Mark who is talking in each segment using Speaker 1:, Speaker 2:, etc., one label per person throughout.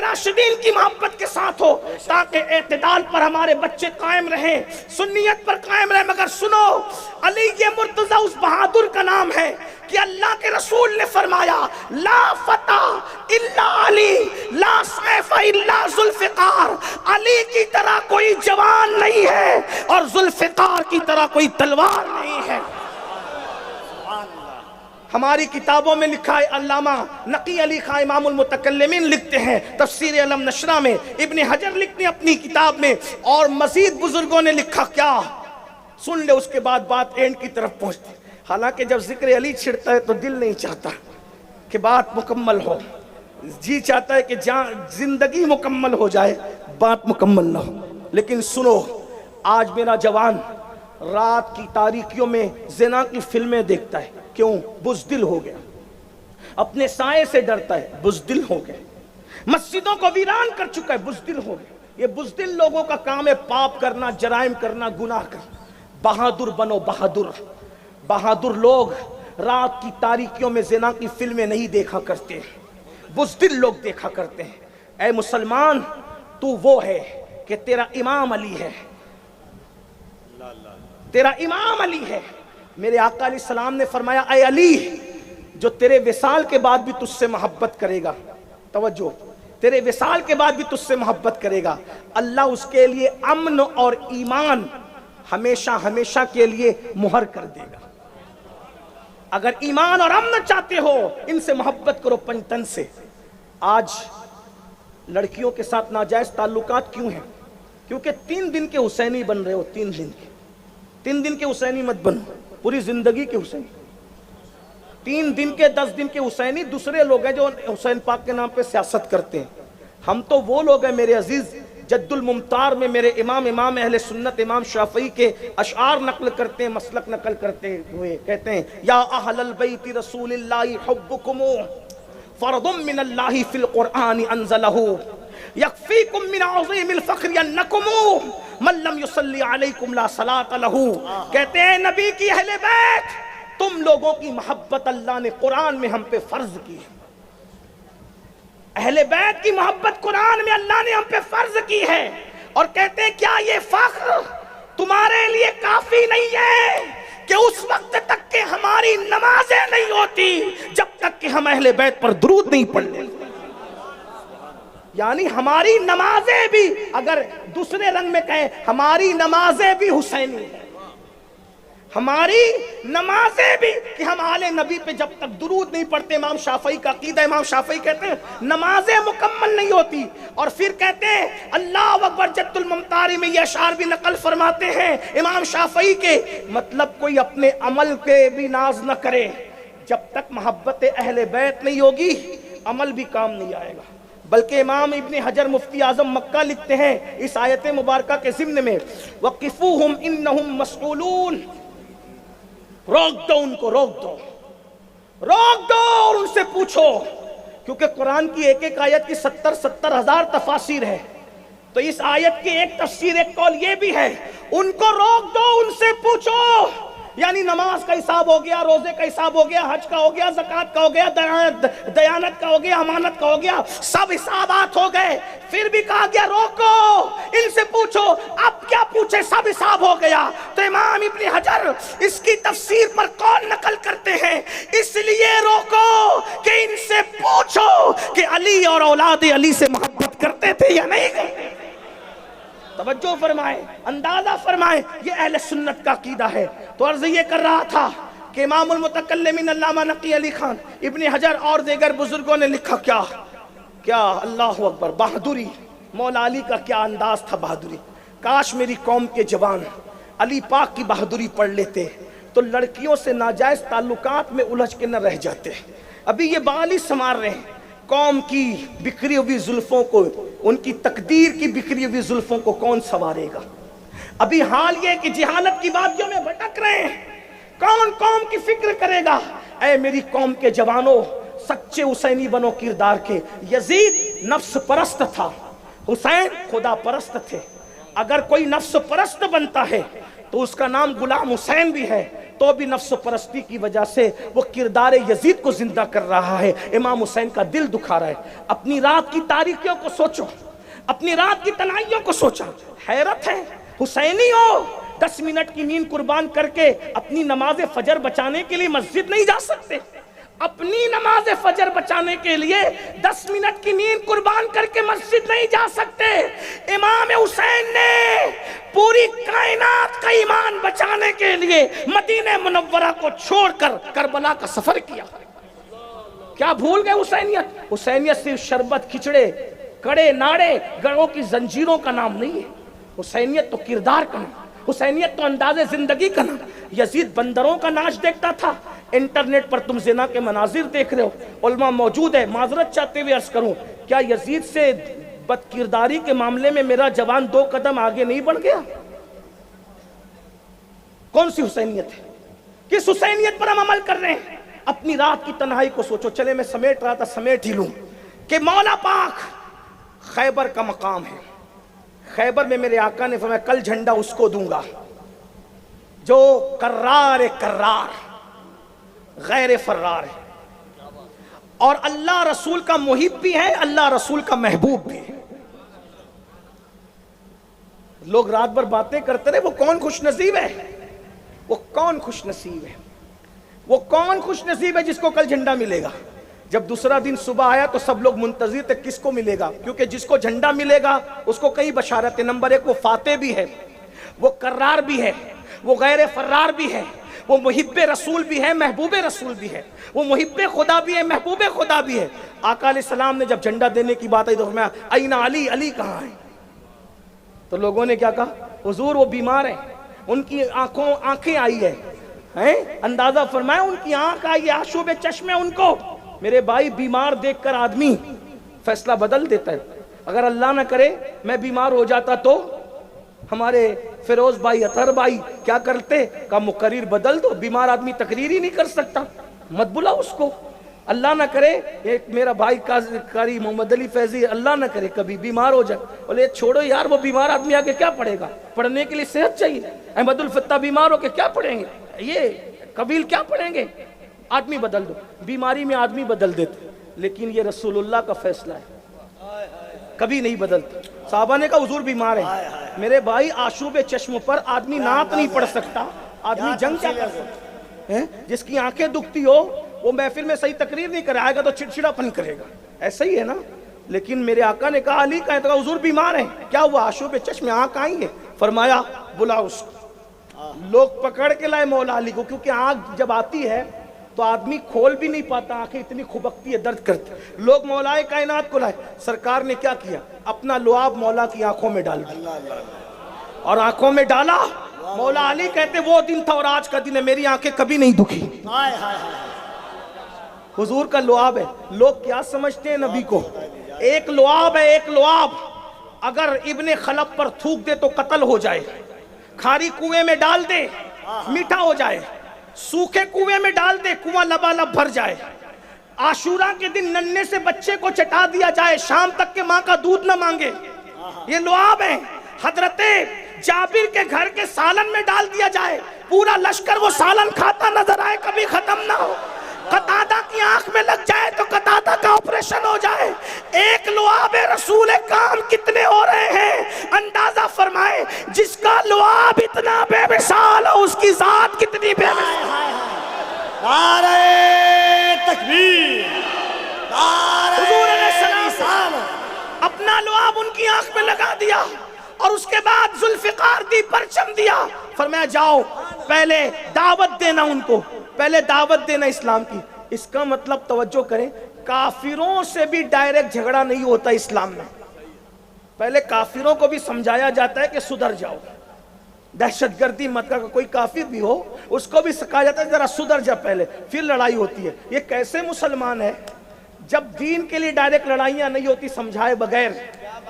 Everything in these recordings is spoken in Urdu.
Speaker 1: راشدین کی محبت کے ساتھ ہو تاکہ اعتدال پر ہمارے بچے قائم رہیں، سنیت پر قائم رہیں۔ مگر سنو، علی مرتضیٰ اس بہادر کا نام ہے کہ اللہ کے رسول نے فرمایا لا فتح الا علی لا سیف الا ذوالفقار، علی کی طرح کوئی جوان نہیں ہے اور ذوالفقار کی طرح کوئی تلوار نہیں ہے۔ ہماری کتابوں میں لکھا ہے، علامہ نقی علی خان امام المتکلمین لکھتے ہیں تفسیر علم نشرہ میں، ابن حجر لکھتے ہیں اپنی کتاب میں، اور مزید بزرگوں نے لکھا کیا، سن لے، اس کے بعد بات اینڈ کی طرف پہنچتی۔ حالانکہ جب ذکر علی چھڑتا ہے تو دل نہیں چاہتا کہ بات مکمل ہو، جی چاہتا ہے کہ زندگی مکمل ہو جائے، بات مکمل نہ ہو۔ لیکن سنو، آج میرا جوان رات کی تاریکیوں میں زنا کی فلمیں دیکھتا ہے، کیوں؟ بزدل ہو گیا، اپنے سائے سے ڈرتا ہے، بزدل ہو گیا، مسجدوں کو ویران کر چکا ہے، بزدل ہو گیا۔ یہ بزدل لوگوں کا کام ہے پاپ کرنا، جرائم کرنا، گناہ کرنا۔ بہادر بنو، بہادر بہادر لوگ رات کی تاریکیوں میں زنا کی فلمیں نہیں دیکھا کرتے، بزدل لوگ دیکھا کرتے ہیں۔ اے مسلمان، تو وہ ہے کہ تیرا امام علی ہے، تیرا امام علی ہے۔ میرے آقا علیہ السلام نے فرمایا اے علی، جو تیرے وصال کے بعد بھی تجھ سے محبت کرے گا، توجہ، تیرے وصال کے بعد بھی تجھ سے محبت کرے گا، اللہ اس کے لیے امن اور ایمان ہمیشہ ہمیشہ کے لیے مہر کر دے گا۔ اگر ایمان اور امن چاہتے ہو، ان سے محبت کرو پنجتن سے۔ آج لڑکیوں کے ساتھ ناجائز تعلقات کیوں ہیں؟ کیونکہ 3 دن کے حسینی بن رہے ہو، 3 دن کے حسینی مت بنو، پوری زندگی کے حسینی۔ 3 دن کے 10 دن کے حسینی دوسرے لوگ ہیں جو حسین پاک کے نام پہ سیاست کرتے ہیں۔ ہم تو وہ لوگ ہیں میرے عزیز، جد الممتار میں میرے امام اہل سنت امام شافعی کے اشعار نقل کرتے ہیں، مسلک نقل کرتے ہوئے کہتے ہیں یا اہل البیت رسول اللہ حبکم فرض من اللہ فی القرآن انزلہ یکفیکم من عظیم الفخر انکم من لم یصلی علیکم لا صلاۃ لہ۔ کہتے ہیں نبی کی اہل بیت، تم لوگوں کی محبت اللہ نے قرآن میں ہم پہ فرض کی ہے، اہل بیت کی محبت قرآن میں اللہ نے ہم پہ فرض کی ہے۔ اور کہتے ہیں کیا یہ فخر تمہارے لیے کافی نہیں ہے کہ اس وقت تک کہ ہماری نمازیں نہیں ہوتی جب تک کہ ہم اہل بیت پر درود نہیں پڑھ لیتے؟ یعنی ہماری نمازیں بھی، اگر دوسرے رنگ میں کہیں، ہماری نمازیں بھی حسینی ہیں، ہماری نمازیں بھی کہ ہم آل نبی پہ جب تک درود نہیں پڑھتے، امام شافعی کا عقیدہ، امام شافعی کہتے ہیں نمازیں مکمل نہیں ہوتی۔ اور پھر کہتے ہیں اللہ اکبر، جد الممتاری میں یہ اشعار بھی نقل فرماتے ہیں امام شافعی کے، مطلب کوئی اپنے عمل کے بھی ناز نہ کرے، جب تک محبت اہل بیت نہیں ہوگی عمل بھی کام نہیں آئے گا۔ بلکہ امام ابن حجر مفتی اعظم مکہ لکھتے ہیں اس آیت مبارکہ کے ضمن میں وقفوہم انہم مسئولون، روک دو ان کو، روک دو، روک دو اور ان سے پوچھو، کیونکہ قرآن کی ایک ایک آیت کی 70 ہزار تفاسیر ہے، تو اس آیت کی ایک تفسیر، ایک قول یہ بھی ہے ان کو روک دو، ان سے پوچھو۔ یعنی نماز کا حساب ہو گیا، روزے کا حساب ہو گیا، حج کا ہو گیا، زکوٰۃ کا ہو گیا، دیانت کا ہو گیا، امانت کا ہو گیا، سب حسابات ہو گئے، پھر بھی کہا گیا روکو، ان سے پوچھو۔ اب کیا پوچھے، سب حساب ہو گیا۔ تو امام ابن حجر اس کی تفسیر پر قول نقل کرتے ہیں اس لیے روکو کہ ان سے پوچھو کہ علی اور اولاد علی سے محبت کرتے تھے یا نہیں کرتے۔ توجہ فرمائیں، اندازہ فرمائیں، یہ اہل سنت کا عقیدہ ہے۔ تو عرض یہ کر رہا تھا کہ امام المتکلمین علامہ نقی علی خان، ابن حجر اور دیگر بزرگوں نے لکھا کیا اللہ اکبر، بہادری، مولا علی کا کیا انداز تھا، بہادری۔ کاش میری قوم کے جوان علی پاک کی بہادری پڑھ لیتے تو لڑکیوں سے ناجائز تعلقات میں الجھ کے نہ رہ جاتے۔ ابھی یہ بالی سنوار رہے ہیں، قوم کی بکھری ہوئی زلفوں کو، ان کی تقدیر کی بکھری ہوئی زلفوں کو کون سنوارے گا؟ ابھی حال یہ کہ جہالت کی وادیوں میں بھٹک رہے ہیں، کون قوم کی فکر کرے گا؟ اے میری قوم کے جوانوں، سچے حسینی بنو کردار کے۔ یزید نفس پرست تھا، حسین خدا پرست تھے۔ اگر کوئی نفس پرست بنتا ہے تو اس کا نام غلام حسین بھی ہے، تو بھی نفس پرستی کی وجہ سے وہ کردار یزید کو زندہ کر رہا ہے، امام حسین کا دل دکھا رہا ہے۔ اپنی رات کی تاریکیوں کو سوچو، اپنی رات کی تنہائیوں کو سوچا، حیرت ہے حسینی ہو 10 منٹ کی نیند قربان کر کے اپنی نماز فجر بچانے کے لیے مسجد نہیں جا سکتے، اپنی نماز فجر بچانے کے لیے 10 منٹ کی نیند قربان کر کے مسجد نہیں جا سکتے۔ امام حسین نے پوری کائنات کا ایمان بچانے کے لیے مدینہ منورہ کو چھوڑ کر کربلا کا سفر کیا۔ کیا بھول گئے حسینیت؟ حسینیت صرف شربت، کھچڑے، کڑے ناڑے، گڑھوں کی زنجیروں کا نام نہیں ہے، حسینیت تو کردار کا نام، حسینیت تو انداز زندگی کا نام۔ یزید بندروں کا ناچ دیکھتا تھا، انٹرنیٹ پر تم زنا کے مناظر دیکھ رہے ہو، علماء موجود ہے، معذرت چاہتے ہوئے عرض کروں، کیا یزید سے بد کرداری کے معاملے میں میرا جوان 2 قدم آگے نہیں بڑھ گیا؟ کون سی حسینیت ہے؟ کس حسینیت پر ہم عمل کر رہے ہیں؟ اپنی رات کی تنہائی کو سوچو۔ چلے میں سمیٹ رہا تھا، سمیٹ ہی لوں کہ مولا پاک خیبر کا مقام ہے، خیبر میں میرے آقا نے فرمایا کل جھنڈا اس کو دوں گا جو کرار غیر فرار ہے، اور اللہ رسول کا محب بھی ہے، اللہ رسول کا محبوب بھی ہے۔ لوگ رات بھر باتیں کرتے رہے، وہ کون خوش نصیب ہے؟ وہ کون خوش نصیب ہے؟ وہ کون خوش نصیب ہے جس کو کل جھنڈا ملے گا؟ جب دوسرا دن صبح آیا تو سب لوگ منتظر تھے کس کو ملے گا، کیونکہ جس کو جھنڈا ملے گا اس کو کئی بشارتیں۔ نمبر 1 وہ فاتح بھی ہے، وہ کرار بھی ہے، وہ غیر فرار بھی ہے، وہ محب رسول بھی ہے، محبوب رسول بھی ہے، وہ محب خدا بھی ہے، محبوب خدا بھی ہے۔ آقا علیہ السلام نے جب جھنڈا دینے کی بات آئی تو فرمایا این علی، علی کہاں ہے؟ تو لوگوں نے کیا کہا؟ حضور وہ بیمار ہیں، ان کی آنکھیں آئی ہے، اندازہ فرمایا ان کی آنکھ آئی ہے، آشوب چشم ہے ان کو۔ میرے بھائی بیمار دیکھ کر آدمی فیصلہ بدل دیتا ہے۔ اگر اللہ نہ کرے میں بیمار ہو جاتا تو ہمارے فیروز بھائی، اطہر بھائی کیا کرتے؟ کہا مقرر بدل دو، بیمار آدمی تقریر ہی نہیں کر سکتا، مت بلاؤ اس کو۔ اللہ نہ کرے ایک میرا بھائی قاری محمد علی فیضی، اللہ نہ کرے کبھی بیمار ہو جائے، بولے چھوڑو یار وہ بیمار آدمی آگے کیا پڑھے گا، پڑھنے کے لیے صحت چاہیے۔ احمد الفتح بیمار ہو کے کیا پڑھیں گے، یہ قبیل کیا پڑھیں گے؟ آدمی بدل دو۔ بیماری میں آدمی بدل دیتے، لیکن یہ رسول اللہ کا فیصلہ ہے، کبھی نہیں بدلتا۔ صحابہ نے کہا حضور بیمار ہے، میرے بھائی آشوب چشم پر آدمی نعت نہیں پڑھ سکتا، آدمی جنگ کیا کر سکتا ہے؟ جس کی آنکھیں دکھتی ہو وہ محفل میں صحیح تقریر نہیں کرے، آئے گا تو چڑچڑا پن کرے گا، ایسا ہی ہے نا۔ لیکن میرے آقا نے کہا علی کا ہے، تو کہا حضور بیمار ہیں، کیا ہوا؟ آشوب چشم آنکھ آئیں گے؟ فرمایا بلاؤ اس کو۔ لوگ پکڑ کے لائے مولا علی کو، کیونکہ آنکھ جب آتی ہے تو آدمی کھول بھی نہیں پاتا، آنکھیں اتنی کھبکتی ہے، درد کرتی۔ لوگ مولا کائنات کو لائے، سرکار نے کیا کیا؟ اپنا لعاب مولا کی آنکھوں میں ڈال دیا، اور آنکھوں میں ڈالا۔ مولا علی کہتے وہ دن تھا اور آج کا دن ہے، میری آنکھیں کبھی نہیں دکھی۔ حضور کا لعاب ہے۔ لوگ کیا سمجھتے ہیں نبی کو؟ ایک لعاب ہے، ایک لعاب اگر ابن خلب پر تھوک دے تو قتل ہو جائے، کھاری کنویں میں ڈال دے میٹھا ہو جائے، سوکھے کنویں میں ڈال دے کنواں لبالب بھر جائے، عاشورہ کے دن ننھے سے بچے کو چٹا دیا جائے، شام تک کے ماں کا دودھ نہ مانگے، یہ لعاب ہے۔ حضرت جابر کے گھر کے سالن میں ڈال دیا جائے، پورا لشکر وہ سالن کھاتا نظر آئے، کبھی ختم نہ ہو۔ قطادہ کی آنکھ میں لگ جائے تو قطادہ کا آپریشن ہو جائے۔ ایک لعاب رسول کام کتنے ہو رہے ہیں اندازہ فرمائے، جس کا لعاب اتنا بے مثال ہو اس کی ذات کتنی بے مثال۔
Speaker 2: نعرہ تکبیر،
Speaker 1: حضور علیہ السلام اپنا لعاب ان کی آنکھ میں لگا دیا، اور اس کے بعد ذوالفقار دی، پرچم دیا، فرمایا جاؤ پہلے دعوت دینا ان کو، پہلے دعوت دینا اسلام کی۔ اس کا مطلب توجہ کریں، کافروں سے بھی ڈائریکٹ جھگڑا نہیں ہوتا اسلام میں، پہلے کافروں کو بھی سمجھایا جاتا ہے کہ سدھر جاؤ، دہشت گردی مت کر، کوئی کافر بھی ہو اس کو بھی سکھایا جاتا ہے ذرا سدھر جا پہلے، پھر لڑائی ہوتی ہے۔ یہ کیسے مسلمان ہے جب دین کے لیے ڈائریکٹ لڑائیاں نہیں ہوتی سمجھائے بغیر؟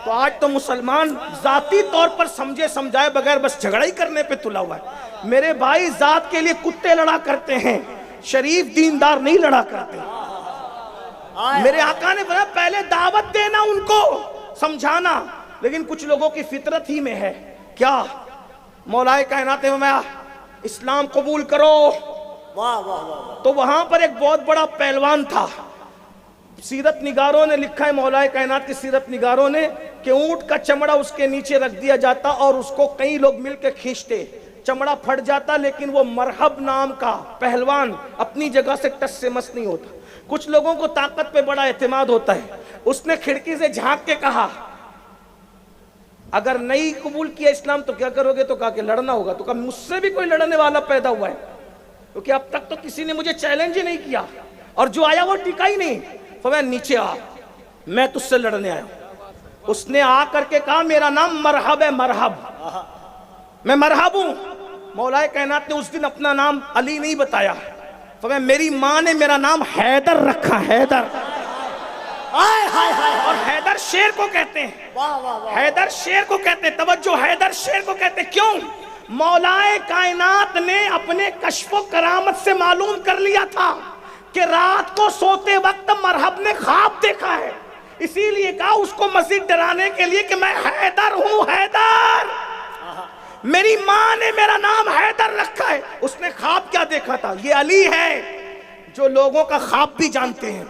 Speaker 1: تو آج تو مسلمان ذاتی طور پر سمجھے سمجھائے بغیر بس جھگڑا ہی کرنے پہ تلا ہوا ہے۔ میرے بھائی ذات کے لیے کتے لڑا کرتے ہیں، شریف دیندار نہیں لڑا کرتے۔ میرے آقا نے فرمایا پہلے دعوت دینا ان کو، سمجھانا، لیکن کچھ لوگوں کی فطرت ہی میں ہے کیا؟ مولا کائنات نے فرمایا اسلام قبول کرو.
Speaker 2: واہ واہ واہ.
Speaker 1: تو وہاں پر ایک بہت بڑا پہلوان تھا. سیرت نگاروں نے لکھا ہے، مولا کائنات کے سیرت نگاروں نے، کہ اونٹ کا چمڑا اس کے نیچے رکھ دیا جاتا اور اس کو کئی لوگ مل کے کھینچتے، چمڑا پھٹ جاتا، لیکن وہ مرحب نام کا پہلوان اپنی جگہ سے ٹس سے مس نہیں ہوتا. کچھ لوگوں کو طاقت پہ بڑا اعتماد ہوتا ہے. اس نے کھڑکی سے جھانک کے کہا اگر نہیں قبول کیا اسلام تو کیا کرو گے؟ تو کہا کہ لڑنا ہوگا. تو کہا مجھ سے بھی کوئی لڑنے والا پیدا ہوا ہے؟ کیونکہ اب تک تو کسی نے مجھے چیلنج ہی نہیں کیا، اور جو آیا وہ ٹکا ہی نہیں. فرمایا نیچے آ، میں تجھ سے لڑنے آیا ہوں. اس نے آ کر کے کہا میرا نام مرحب ہے، مرحب، میں مرحب ہوں. مولا کائنات نے اس دن اپنا نام علی نہیں بتایا. فرمایا میری ماں نے میرا نام حیدر رکھا، حیدر. اور حیدر شیر کو کہتے ہیں، حیدر شیر کو کہتے ہیں. توجہ، حیدر شیر کو کہتے ہیں. کیوں؟ مولا کائنات نے اپنے کشف و کرامت سے معلوم کر لیا تھا کہ رات کو سوتے وقت مرحب نے خواب دیکھا ہے. اسی لیے کہا اس کو مزید ڈرانے کے لیے کہ میں حیدر ہوں، حیدر، میری ماں نے میرا نام حیدر رکھا ہے. اس نے خواب کیا دیکھا تھا؟ یہ علی ہے جو لوگوں کا خواب بھی جانتے ہیں،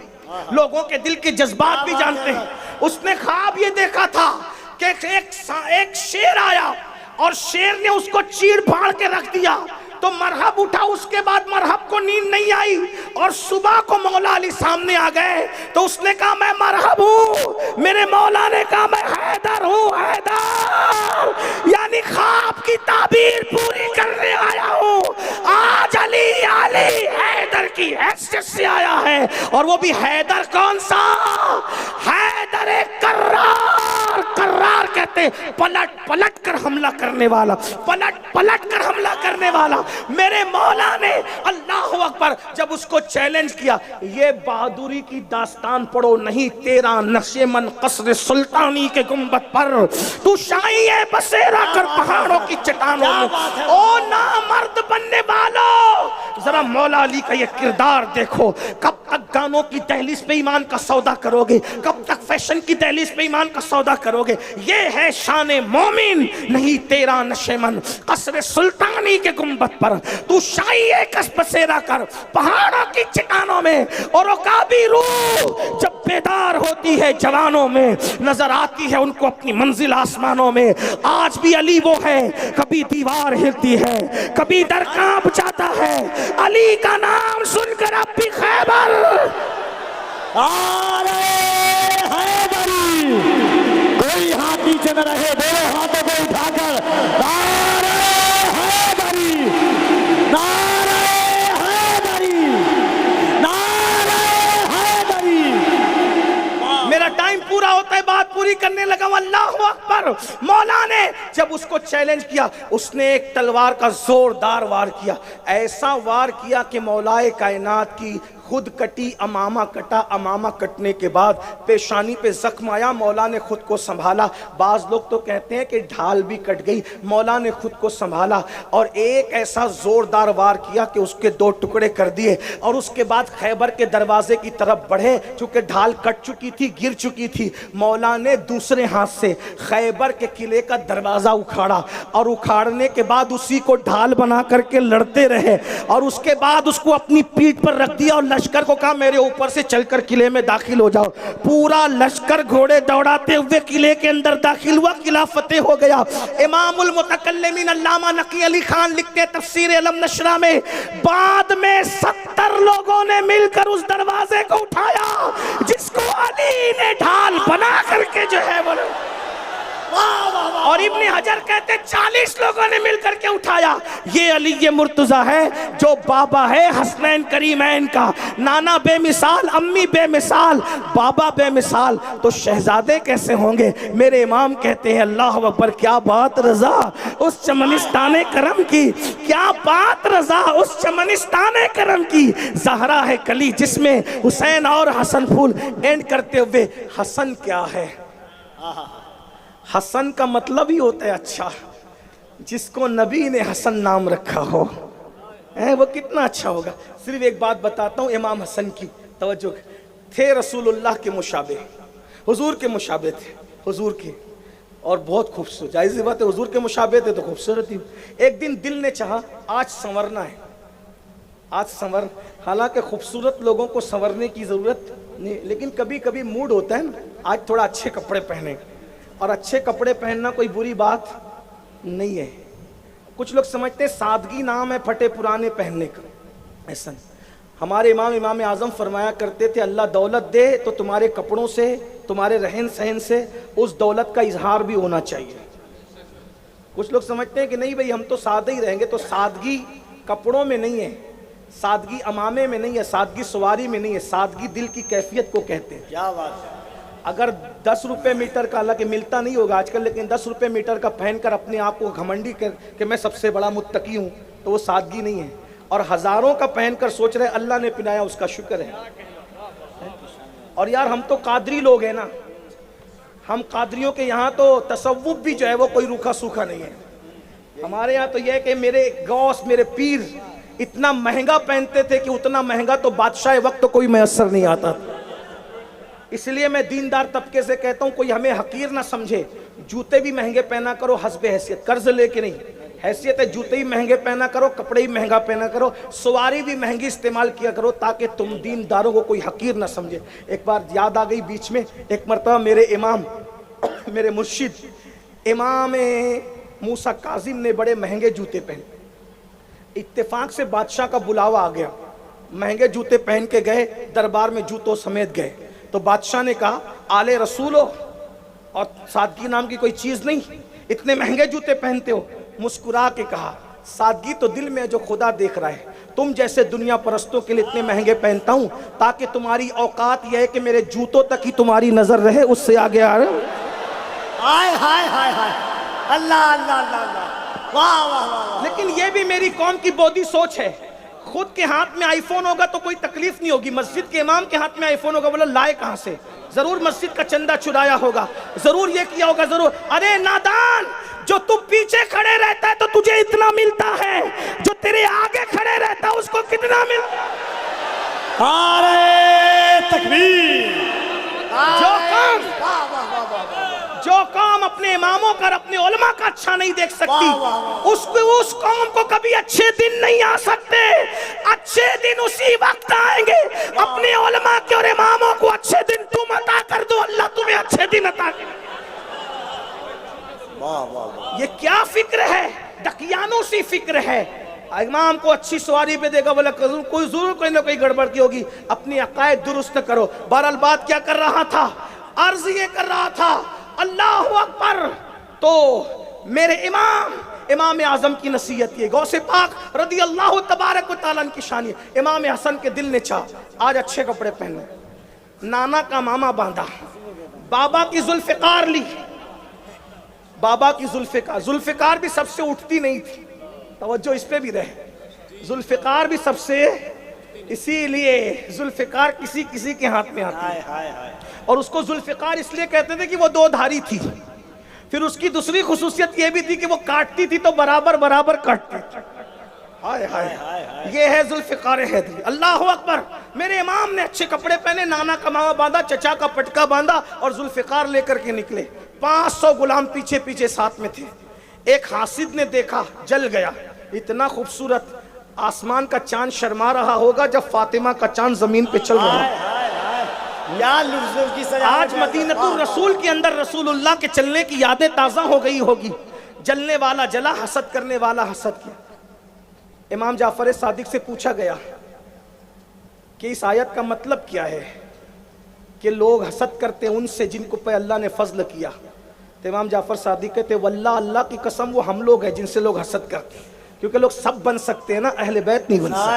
Speaker 1: لوگوں کے دل کے جذبات بھی جانتے ہیں. اس نے خواب یہ دیکھا تھا کہ ایک شیر آیا اور شیر نے اس کو چیڑ پھاڑ کے رکھ دیا. تو مرحب اٹھا. اس کے بعد مرحب کو نیند نہیں آئی اور صبح کو مولا علی سامنے آ گئے. تو اس نے کہا میں مرحب ہوں. میرے مولا نے کہا میں حیدر ہوں، حیدر، یعنی خواب کی تعبیر پوری کرنے آیا ہوں. آج علی علی حیدر کی حیثیت سے آیا ہے، اور وہ بھی حیدر کون سا؟ حیدر کرار. کرار کہتے پلٹ پلٹ کر حملہ کرنے والا، پلٹ پلٹ کر حملہ کرنے والا. میرے مولا نے اللہ اکبر جب اس کو چیلنج کیا، یہ بہادری کی داستان پڑھو نہیں، تیرا نقشِ من قصر سلطانی کے گنبد پر تو شاہی ہے بسیرا کر پہاڑوں کی چٹانوں میں. او نامرد بننے والو، ذرا مولا علی کا یہ کردار دیکھو. کب تک گانوں کی دہلیز پہ ایمان کا سودا کرو گے؟ کب تک فیشن کی دہلیز پہ ایمان کا سودا کرو گے؟ یہ ہے شان مومن، نہیں تیرا نشے من قصر سلطانی کے گنبد پر تو شاہی ہے کس بسیرا کر پہاڑوں کی چٹانوں میں. اور عقابی روح جب بیدار ہوتی ہے جوانوں میں، نظر آتی ہے ان کو اپنی منزل آسمانوں میں. آج بھی علی وہ ہے، کبھی دیوار ہلتی ہے، کبھی در کانپ جاتا ہے. علی کا نام سن کر اب بھی خیبر
Speaker 2: حیدری. کوئی ہاتھ نیچے نہ رہے، دونوں ہاتھوں کو اٹھا کر نعرہ حیدری، نعرہ حیدری، نعرہ حیدری.
Speaker 1: میرا ٹائم پورا ہوتا ہے، بات پوری کرنے لگا ہوں. اللہ اکبر. مولا نے جب اس کو چیلنج کیا، اس نے ایک تلوار کا زوردار وار کیا. ایسا وار کیا کہ مولا کائنات کی خود کٹی امامہ کٹا. امامہ کٹنے کے بعد پیشانی پہ زخم آیا. مولا نے خود کو سنبھالا. بعض لوگ تو کہتے ہیں کہ ڈھال بھی کٹ گئی. مولا نے خود کو سنبھالا اور ایک ایسا زوردار وار کیا کہ اس کے 2 ٹکڑے کر دیے. اور اس کے بعد خیبر کے دروازے کی طرف بڑھے. چونکہ ڈھال کٹ چکی تھی، گر چکی تھی، مولا نے دوسرے ہاتھ سے خیبر کے قلعے کا دروازہ اکھاڑا. اور اکھاڑنے کے بعد اسی کو ڈھال بنا کر کے لڑتے رہے. اور اس کے بعد اس کو اپنی پیٹھ پر رکھ دیا اور لشکر کو کہا میرے اوپر سے چل کر قلعے میں داخل ہو جاؤ. پورا لشکر گھوڑے دوڑاتے ہوئے قلعے کے اندر داخل ہوا. قلعہ فتح ہو گیا. امام المتکلمین علامہ نقی علی خان لکھتے ہیں تفسیر علم نشرہ میں، بعد میں 70 لوگوں نے مل کر اس دروازے کو اٹھایا جس کو علی نے ڈھال بنا کر کے جو ہے بولو. اور ابن حجر کہتے 40 لوگوں نے مل کر کے اٹھایا. یہ علی مرتضیٰ ہے جو بابا ہے حسنین کریمین کا. نانا بے مثال، امی بے مثال، بابا بے مثال، تو شہزادے کیسے ہوں گے؟ میرے امام کہتے ہیں اللہ اکبر، کیا بات رضا اس چمنستان کرم کی، کیا بات رضا اس چمنستان کرم کی. زہرا ہے کلی جس میں حسین اور حسن پھول. اینڈ کرتے ہوئے حسن کیا ہے؟ حسن کا مطلب ہی ہوتا ہے اچھا. جس کو نبی نے حسن نام رکھا ہو وہ کتنا اچھا ہوگا. صرف ایک بات بتاتا ہوں امام حسن کی، توجہ. تھے رسول اللہ کے مشابہ، حضور کے مشابہ تھے. حضور کے اور بہت خوبصورت، جائز بات ہے حضور کے مشابہ تھے تو خوبصورت ہی. ایک دن دل نے چاہا آج سنورنا ہے، آج سنور، حالانکہ خوبصورت لوگوں کو سنورنے کی ضرورت نہیں، لیکن کبھی کبھی موڈ ہوتا ہے نا آج تھوڑا اچھے کپڑے پہنے، اور اچھے کپڑے پہننا کوئی بری بات نہیں ہے. کچھ لوگ سمجھتے ہیں سادگی نام ہے پھٹے پرانے پہننے کا، ایسا نہیں. ہمارے امام اعظم فرمایا کرتے تھے اللہ دولت دے تو تمہارے کپڑوں سے، تمہارے رہن سہن سے اس دولت کا اظہار بھی ہونا چاہیے. کچھ لوگ سمجھتے ہیں کہ نہیں بھئی ہم تو سادہ ہی رہیں گے، تو سادگی کپڑوں میں نہیں ہے، سادگی امامے میں نہیں ہے، سادگی سواری میں نہیں ہے، سادگی دل کی کیفیت کو کہتے ہیں.
Speaker 2: کیا بات ہے.
Speaker 1: اگر 10 روپے میٹر کا، حالانکہ ملتا نہیں ہوگا آج کل، لیکن 10 روپے میٹر کا پہن کر اپنے آپ کو گھمنڈی کر کہ میں سب سے بڑا متقی ہوں، تو وہ سادگی نہیں ہے. اور ہزاروں کا پہن کر سوچ رہے اللہ نے پہنایا اس کا شکر ہے. اور یار ہم تو قادری لوگ ہیں نا، ہم قادریوں کے یہاں تو تصوف بھی جو ہے وہ کوئی روکھا سوکھا نہیں ہے. ہمارے یہاں تو یہ ہے کہ میرے غوث، میرے پیر اتنا مہنگا پہنتے تھے کہ اتنا مہنگا تو بادشاہ وقت تو کوئی میسر نہیں آتا تھا. اس لیے میں دیندار طبقے سے کہتا ہوں کوئی ہمیں حقیر نہ سمجھے، جوتے بھی مہنگے پہنا کرو حسب حیثیت، قرض لے کے نہیں. حیثیت ہے جوتے ہی مہنگے پہنا کرو، کپڑے ہی مہنگا پہنا کرو، سواری بھی مہنگی استعمال کیا کرو تاکہ تم دینداروں کو کوئی حقیر نہ سمجھے. ایک بار یاد آ گئی بیچ میں، ایک مرتبہ میرے امام، میرے مرشد امام موسیٰ کاظم نے بڑے مہنگے جوتے پہنے. اتفاق سے بادشاہ کا بلاوا آ گیا، مہنگے جوتے پہن کے گئے، دربار میں جوتوں سمیت گئے. تو بادشاہ نے کہا آل رسول ہو اور سادگی نام کی کوئی چیز نہیں، اتنے مہنگے جوتے پہنتے ہو. مسکرا کے کہا سادگی تو دل میں جو خدا دیکھ رہا ہے، تم جیسے دنیا پرستوں کے لیے اتنے مہنگے پہنتا ہوں تاکہ تمہاری اوقات یہ ہے کہ میرے جوتوں تک ہی تمہاری نظر رہے، اس سے آگے آ رہے.
Speaker 2: ہائے ہائے ہائے ہائے، اللہ اللہ اللہ اللہ، واہ واہ واہ.
Speaker 1: لیکن یہ بھی میری قوم کی بودی سوچ ہے. خود کے ہاتھ میں آئی فون ہوگا تو کوئی تکلیف نہیں ہوگی، مسجد کے امام کے ہاتھ میں آئی فون ہوگا، بولا لائے کہاں سے؟ ضرور مسجد کا چندہ چرایا ہوگا، ضرور یہ کیا ہوگا، ضرور. ارے نادان، جو تو پیچھے کھڑے رہتا ہے تو تجھے اتنا ملتا ہے، جو تیرے آگے کھڑے رہتا ہے اس کو کتنا ملتا ہے؟
Speaker 2: نعرہ تکبیر.
Speaker 1: جو قوم اپنے اماموں کا اور اپنے علماء کا اچھا نہیں دیکھ سکتی، اس قوم کو کبھی اچھے دن نہیں آ سکتے. اچھے دن اسی وقت آئیں گے اپنے علماء کے اور اماموں کو اچھے دن تم عطا کر دو، اللہ تمہیں اچھے دن عطا کر. یہ کیا فکر ہے؟ ڈکیانوں سی فکر ہے. امام کو اچھی سواری پہ دے گا، بولا کوئی ضرور کوئی نہ کوئی گڑبڑ کی ہوگی، اپنی عقائد درست کرو. بہرحال بات کیا کر رہا تھا؟ عرض یہ کر رہا تھا اللہ اکبر. تو میرے امام اعظم کی نصیحت یہ، غوث پاک رضی اللہ تبارک و تعالیٰ کی شان ہے. امام حسن کے دل نے چاہا آج اچھے کپڑے پہنے، نانا کا ماما باندھا، بابا کی ذوالفقار لی. بابا کی ذوالفقار بھی سب سے اٹھتی نہیں تھی، توجہ اس پہ بھی رہے. ذوالفقار بھی سب سے، اسی لیے ذوالفقار کسی کسی کے ہاتھ میں آتی ہے. اور اس کو ذوالفقار اس لیے کہتے تھے کہ وہ دو دھاری تھی. پھر اس کی دوسری خصوصیت یہ بھی تھی کہ وہ کاٹتی تھی تو برابر برابر کاٹتی تھی. ہائے ہائے، یہ ہے ذوالفقار حیدری. اللہ اکبر. میرے امام نے اچھے کپڑے پہنے، نانا کا ماما باندھا، چچا کا پٹکا باندھا اور ذوالفقار لے کر کے نکلے. 500 غلام پیچھے پیچھے ساتھ میں تھے. ایک حاسد نے دیکھا، جل گیا. اتنا خوبصورت، آسمان کا چاند شرما رہا ہوگا جب فاطمہ کا چاند زمین پہ چل رہا ہے. آج مدینہ الرسول کے اندر رسول اللہ کے چلنے کی یادیں تازہ ہو گئی ہوگی. جلنے والا جلا، حسد کرنے والا حسد کیا. امام جعفر صادق سے پوچھا گیا کہ اس آیت کا مطلب کیا ہے کہ لوگ حسد کرتے ان سے جن کو پہ اللہ نے فضل کیا. تو امام جعفر صادق کہتے واللہ اللہ کی قسم وہ ہم لوگ ہیں جن سے لوگ حسد کرتے ہیں، کیونکہ لوگ سب بن سکتے ہیں نا، اہل بیت نہیں بن سکتے.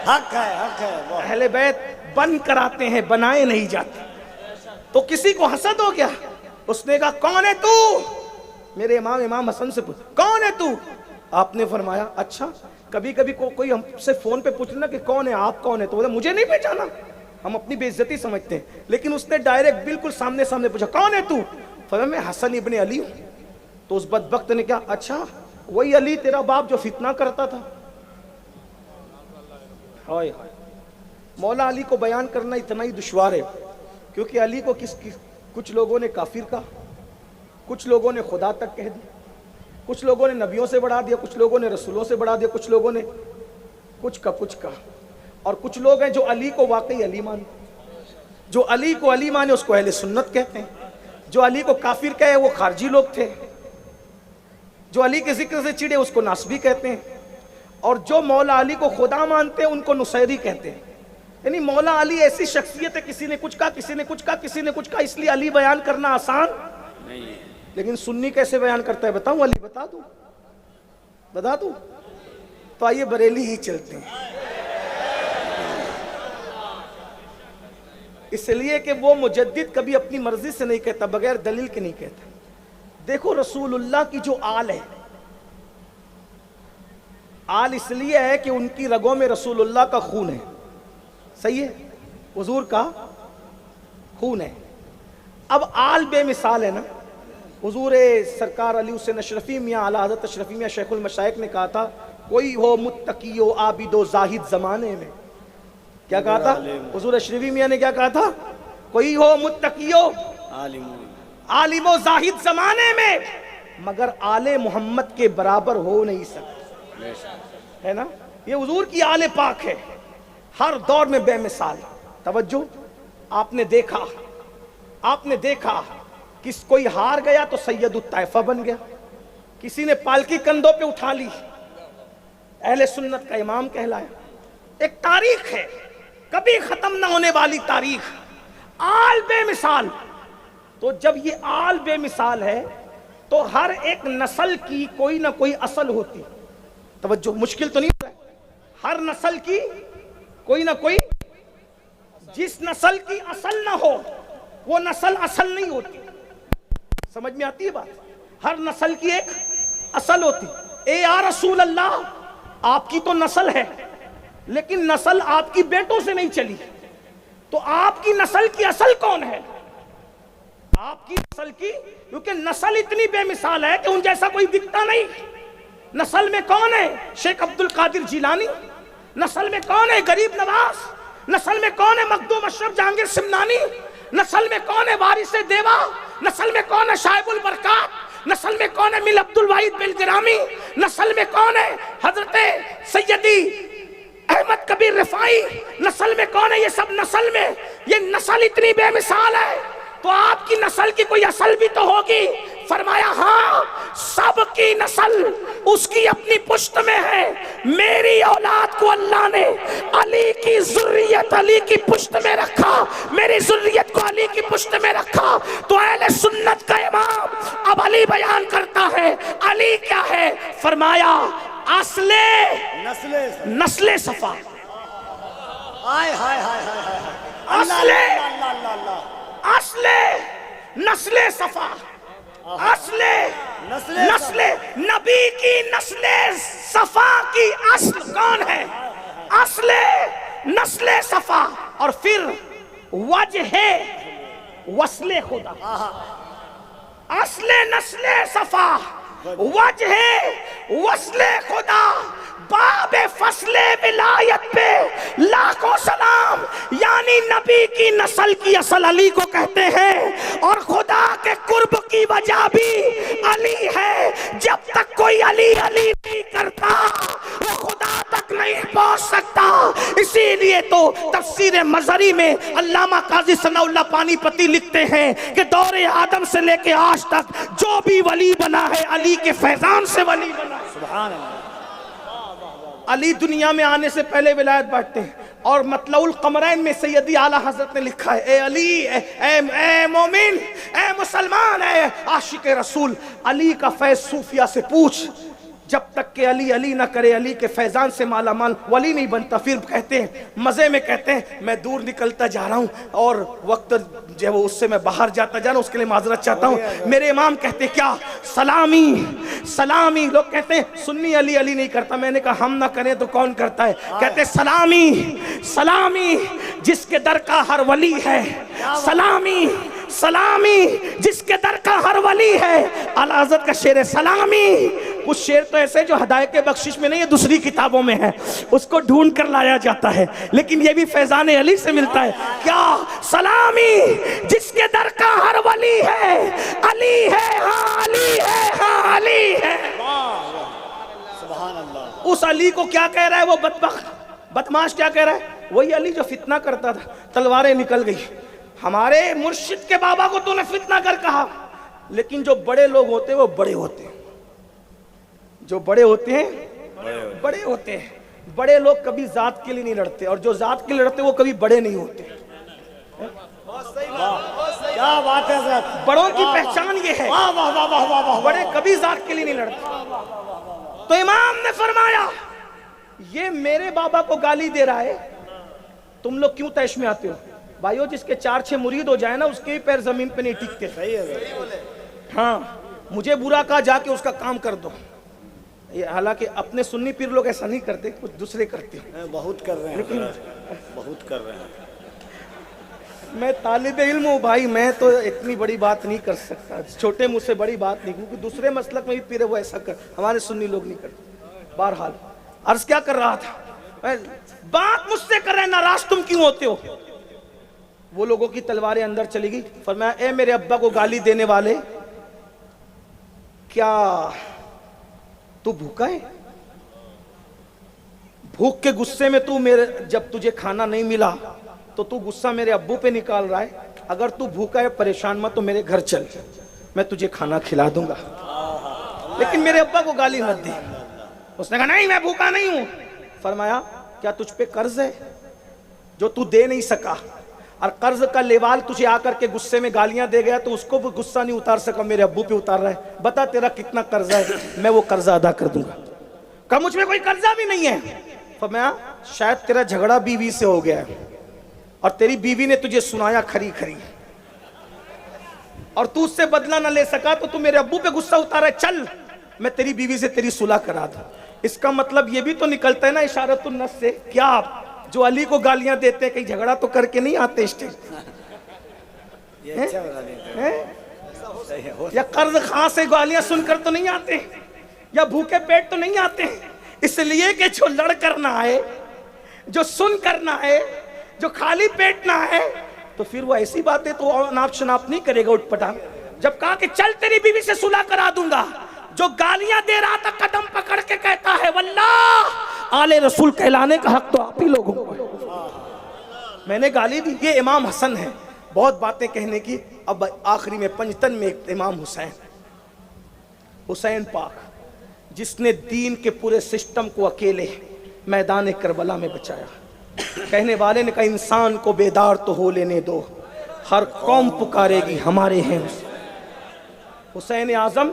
Speaker 2: حق ہے، حق ہے.
Speaker 1: اہل بیت بن کراتے ہیں، بنائے نہیں جاتے. تو کسی کو حسد ہو گیا، اس نے کہا کون ہے تو؟ میرے امام حسن سے پوچھ کون ہے تو؟ آپ نے فرمایا اچھا کبھی کبھی کوئی ہم سے فون پہ پوچھ لینا کہ کون ہے آپ، کون ہے، تو بولا مجھے نہیں پہچانا، ہم اپنی بے عزتی سمجھتے ہیں. لیکن اس نے ڈائریکٹ بالکل سامنے پوچھا کون ہے تو؟ فرمایا میں حسن ابن علی ہوں. تو اس بدبخت نے کہا اچھا وہی علی تیرا باپ جو فتنہ کرتا تھا. ہائے ہائے. مولا علی کو بیان کرنا اتنا ہی دشوار ہے کیونکہ علی کو کچھ لوگوں نے کافر کہا، کچھ لوگوں نے خدا تک کہہ دی، کچھ لوگوں نے نبیوں سے بڑھا دیا، کچھ لوگوں نے رسولوں سے بڑھا دیا، کچھ لوگوں نے کچھ کا، اور کچھ لوگ ہیں جو علی کو واقعی علی مانتے، جو علی کو علی مانے اس کو اہل سنت کہتے ہیں، جو علی کو کافر کہے وہ خارجی لوگ تھے، جو علی کے ذکر سے چڑے اس کو ناصبی کہتے ہیں، اور جو مولا علی کو خدا مانتے ہیں ان کو نصیری کہتے ہیں۔ یعنی مولا علی ایسی شخصیت ہے، کسی نے کچھ کہا، کسی نے کچھ کہا، کسی نے کچھ کہا، اس لیے علی بیان کرنا آسان نہیں ہے۔ لیکن سنی کیسے بیان کرتا ہے بتاؤں؟ علی بتا دوں تو آئیے بریلی ہی چلتے ہیں، اس لیے کہ وہ مجدد کبھی اپنی مرضی سے نہیں کہتا، بغیر دلیل کے نہیں کہتا۔ دیکھو رسول اللہ کی جو آل ہے، آل اس لیے ہے کہ ان کی رگوں میں رسول اللہ کا خون ہے، صحیح ہے، حضور کا خون ہے۔ اب آل بے مثال ہے نا، حضور سرکار علی حسین اشرفی میاں اعلیٰ حضرت اشرفی میاں شیخ المشائخ نے کہا تھا کوئی ہو متقی و عابد و زاہد زمانے میں، کیا کہا تھا حضور اشرفی میاں نے؟ کیا کہا تھا؟ کوئی ہو متقی و عالم و زاہد زمانے میں مگر آل محمد کے برابر ہو نہیں سکتا، ہے نا؟ یہ حضور کی آل پاک ہے، ہر دور میں بے مثال۔ توجہ، آپ نے دیکھا کس کوئی ہار گیا تو سید الطائفہ بن گیا، کسی نے پالکی کندھوں پہ اٹھا لی، اہل سنت کا امام کہلایا۔ ایک تاریخ ہے، کبھی ختم نہ ہونے والی تاریخ، آل بے مثال۔ تو جب یہ آل بے مثال ہے تو ہر ایک نسل کی کوئی نہ کوئی اصل ہوتی، توجہ مشکل تو نہیں ہو رہا ہے، ہر نسل کی کوئی نہ کوئی، جس نسل کی اصل نہ ہو وہ نسل اصل نہیں ہوتی، سمجھ میں آتی ہے بات؟ ہر نسل کی ایک اصل ہوتی۔ اے یا رسول اللہ، آپ کی تو نسل ہے لیکن نسل آپ کی بیٹوں سے نہیں چلی، تو آپ کی نسل کی اصل کون ہے؟ آپ کی نسل کی، کیونکہ نسل اتنی بے مثال ہے کہ ان جیسا کوئی دکھتا نہیں۔ نسل میں کون ہے؟ شیخ عبد القادر جیلانی، نسل میں کون ہے؟ غریب نواز، نسل میں کون ہے؟ مخدوم اشرف جہانگیر سمنانی، نسل میں کون ہے؟ وارث دیوا، نسل میں کون ہے؟ شائب البرکات، نسل میں کون ہے؟ مل عبد الواحد بالگرامی، نسل میں کون ہے؟ حضرت سیدی احمد کبیر رفاعی، نسل میں کون ہے؟ یہ سب نسل میں، یہ نسل اتنی بے مثال ہے تو آپ کی نسل کی کوئی اصل بھی تو ہوگی۔ فرمایا ہاں، سب کی نسل اس کی اپنی پشت میں ہے، میری اولاد کو اللہ نے علی کی ذریت علی کی پشت میں رکھا، میری ذریت کو علی کی پشت میں رکھا۔ تو اہل سنت کا امام اب علی بیان کرتا ہے، علی کیا ہے؟ فرمایا اصل نسل صفا، اصل نسل صفا، اصل نسل نبی کی نسل صفا کی اصل کون ہے؟ اصل نسل صفا، اور پھر وجہ وصل خدا، اصل نسل صفا، وجہ وصل خدا، باب فصل ولایت پہ لاکھوں سلام۔ یعنی نبی کی نسل کی اصل علی کو کہتے ہیں، اور خدا کے قرب کی وجہ بھی علی ہے۔ جب تک کوئی علی علی نہیں کرتا وہ خدا تک نہیں پہنچ سکتا۔ اسی لیے تو تفسیر مظہری میں علامہ قاضی ثناء اللہ پانی پتی لکھتے ہیں کہ دور آدم سے لے کے آج تک جو بھی ولی بنا ہے علی کے فیضان سے ولی بنا ہے۔ سبحان اللہ۔ علی دنیا میں آنے سے پہلے ولایت بانٹتے ہیں، اور مطلع القمرین میں سیدی اعلیٰ حضرت نے لکھا ہے، اے علی، اے مومن، اے مسلمان، اے عاشق رسول، علی کا فیض صوفیہ سے پوچھ، جب تک کہ علی علی نہ کرے، علی کے فیضان سے مالا مال ولی نہیں بنتا۔ پھر کہتے ہیں مزے میں، کہتے ہیں میں دور نکلتا جا رہا ہوں اور وقت جو وہ اس سے میں باہر جاتا جا رہا ہوں، اس کے لیے معذرت چاہتا ہوں۔ میرے امام کہتے کیا؟ سلامی سلامی۔ لوگ کہتے ہیں سنی علی علی نہیں کرتا، میں نے کہا ہم نہ کریں تو کون کرتا ہے؟ کہتے سلامی سلامی جس کے در کا ہر ولی ہے، سلامی سلامی جس کے در کا ہر ولی ہے۔ اعلیٰ حضرت کا شعر سلامی، کچھ شعر تو ایسے جو ہدایت بخشش میں نہیں ہے، دوسری کتابوں میں ہے، اس کو ڈھونڈ کر لایا جاتا ہے، لیکن یہ بھی فیضان علی سے ملتا ہے۔ کیا؟ سلامی جس کے در کا ہر ولی ہے، علی ہے ہاں اس علی کو کیا کہہ رہا ہے وہ بدبخت بدماش؟ کیا کہہ رہا ہے؟ وہی علی جو فتنہ کرتا تھا، تلواریں نکل گئی۔ ہمارے مرشد کے بابا کو تو نے فتنہ کر کہا، لیکن جو بڑے لوگ ہوتے ہیں وہ بڑے ہوتے ہیں، جو بڑے ہوتے ہیں بڑے ہوتے ہیں۔ بڑے لوگ کبھی ذات کے لیے نہیں لڑتے، اور جو ذات کے لیے لڑتے وہ کبھی بڑے نہیں ہوتے۔
Speaker 2: کیا بات ہے حضرت،
Speaker 1: بڑوں کی پہچان یہ ہے،
Speaker 2: واہ واہ واہ واہ واہ واہ۔
Speaker 1: بڑے کبھی ذات کے لیے نہیں لڑتے۔ تو امام نے فرمایا یہ میرے بابا کو گالی دے رہا ہے، تم لوگ کیوں طیش میں آتے ہو؟ بھائیو جس کے 4-6 مرید ہو جائے نا اس کے پیر زمین پہ نہیں ٹکتے۔
Speaker 2: صحیح ہے،
Speaker 1: ہاں مجھے برا کہا جا کے اس کا کام کر دو۔ یہ حالانکہ اپنے سنی پیر لوگ ایسا نہیں کرتے، کچھ دوسرے کرتے ہیں۔
Speaker 2: بہت کر رہے ہیں، بہت کر رہے ہیں۔
Speaker 1: میں طالب علم ہوں بھائی، میں تو اتنی بڑی بات نہیں کر سکتا، چھوٹے مجھ سے بڑی بات نہیں، کیونکہ دوسرے مسلک میں بھی پیر وہ ایسا کر، ہمارے سنی لوگ نہیں کرتے۔ بہرحال عرض کیا کر رہا تھا، بات مجھ سے کر رہے ہیں، ناراض تم کیوں ہوتے ہو؟ وہ لوگوں کی تلواریں اندر چلی گئی۔ فرمایا اے میرے ابا کو گالی دینے والے، کیا تو بھوکا ہے؟ بھوک کے غصے میں تو میرے جب تجھے کھانا نہیں ملا تو تو غصہ میرے ابو پہ نکال رہا ہے۔ اگر تو بھوکا ہے پریشان مت تو میرے گھر چل، میں تجھے کھانا کھلا دوں گا، لیکن میرے ابا کو گالی مت دے۔ اس نے کہا نہیں میں بھوکا نہیں ہوں۔ فرمایا کیا تجھ پہ قرض ہے جو تو دے نہیں سکا؟ اور قرض کا لیوال تجھے آ کر کے غصے میں گالیاں دے گیا تو اس کو بھی غصہ نہیں اتار سکا، میرے ابو پہ اتار رہا ہے، بتا تیرا کتنا قرضہ ہے، میں وہ قرضہ ادا کر دوں گا۔ کہا مجھ میں کوئی قرضہ بھی نہیں ہے۔ فرمایا شاید تیرا جھگڑا بیوی سے ہو گیا ہے اور تیری بیوی نے تجھے سنایا کھری کھری، اور تو اس سے بدلہ نہ لے سکا تو میرے ابو پہ غصہ اتارا ہے، چل میں تیری بیوی سے تیری صلح کرا دوں۔ اس کا مطلب یہ بھی تو نکلتا ہے نا اشارت النص سے، کیا جو علی کو گالیاں دیتے ہیں کہیں جھگڑا تو کر کے نہیں آتے اسٹیج، یا قرض خواہ سے گالیاں سن کر تو نہیں آتے، یا بھوکے پیٹ تو نہیں آتے، اس لیے کہ جو لڑ کر نہ آئے، جو سن کر نہ آئے، جو خالی پیٹ نہ آئے، تو پھر وہ ایسی باتیں تو ناپ شناپ نہیں کرے گا اٹھ پٹا۔ جب کہا کہ چل تیری بیوی سے صلح کرا دوں گا، جو گالیاں دے رہا تھا قدم پکڑ کے کہتا ہے واللہ آل رسول کہلانے کا حق تو آپ ہی لوگوں کو ہے، میں نے گالی دی۔ یہ امام حسن ہے، بہت باتیں کہنے کی، اب آخری میں پنجتن میں ایک امام حسین پاک، جس نے دین کے پورے سسٹم کو اکیلے میدان کربلا میں بچایا۔ کہنے والے نے کہا انسان کو بیدار تو ہو لینے دو، ہر قوم پکارے گی ہمارے ہیں۔ حسین اعظم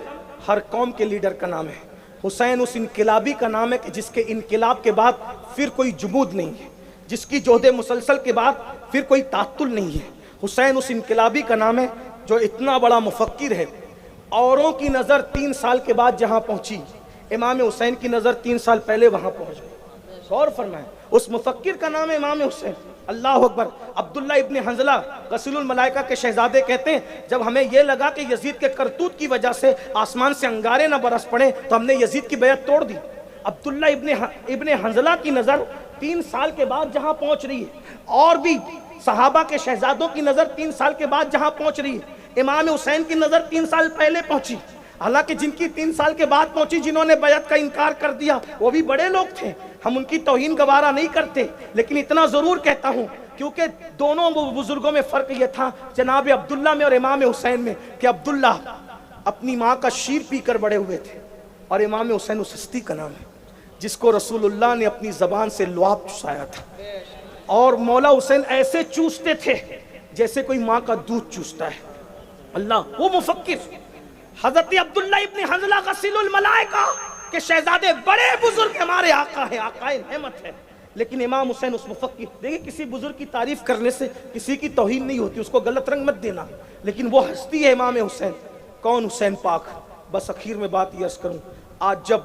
Speaker 1: ہر قوم کے لیڈر کا نام ہے۔ حسین اس انقلابی کا نام ہے کہ جس کے انقلاب کے بعد پھر کوئی جمود نہیں ہے، جس کی جہد مسلسل کے بعد پھر کوئی تعطل نہیں ہے۔ حسین اس انقلابی کا نام ہے جو اتنا بڑا مفکر ہے، اوروں کی نظر 3 سال کے بعد جہاں پہنچی، امام حسین کی نظر 3 سال پہلے وہاں پہنچ گئی۔ غور فرمائیں، اس مفکر کا نام ہے امام حسین۔ اللہ اکبر۔ عبداللہ ابن حنظلہ غسیل الملائکہ کے شہزادے کہتے ہیں جب ہمیں یہ لگا کہ یزید کے کرتوت کی وجہ سے آسمان سے انگارے نہ برس پڑے تو ہم نے یزید کی بیعت توڑ دی۔ عبداللہ ابن حنظلہ کی نظر 3 سال کے بعد جہاں پہنچ رہی ہے، اور بھی صحابہ کے شہزادوں کی نظر 3 سال کے بعد جہاں پہنچ رہی ہے، امام حسین کی نظر 3 سال پہلے پہنچی۔ حالانکہ جن کی 3 سال کے بعد پہنچی، جنہوں نے بیعت کا انکار کر دیا، وہ بھی بڑے لوگ تھے، ہم ان کی توہین گوارا نہیں کرتے، لیکن اتنا ضرور کہتا ہوں کیونکہ دونوں بزرگوں میں فرق یہ تھا جناب عبداللہ میں اور امام حسین میں، کہ عبداللہ اپنی ماں کا شیر پی کر بڑے ہوئے تھے، اور امام حسین اس ہستی کا نام ہے جس کو رسول اللہ نے اپنی زبان سے لعاب چوسایا تھا، اور مولا حسین ایسے چوستے تھے جیسے کوئی ماں کا دودھ چوستا ہے۔ اللہ، وہ مفکر حضرت عبداللہ ابن حنظلہ غسیل الملائکہ کہ شہزادے بڑے بزرگ ہمارے آقا ہیں، آقا نعمت ہے، لیکن امام حسین اس مفکر، دیکھیں کسی بزرگ کی تعریف کرنے سے کسی کی توہین نہیں ہوتی، اس کو غلط رنگ مت دینا، لیکن وہ ہستی ہے امام حسین۔ کون؟ حسین پاک۔ بس اخیر میں بات یہ عرض کروں، آج جب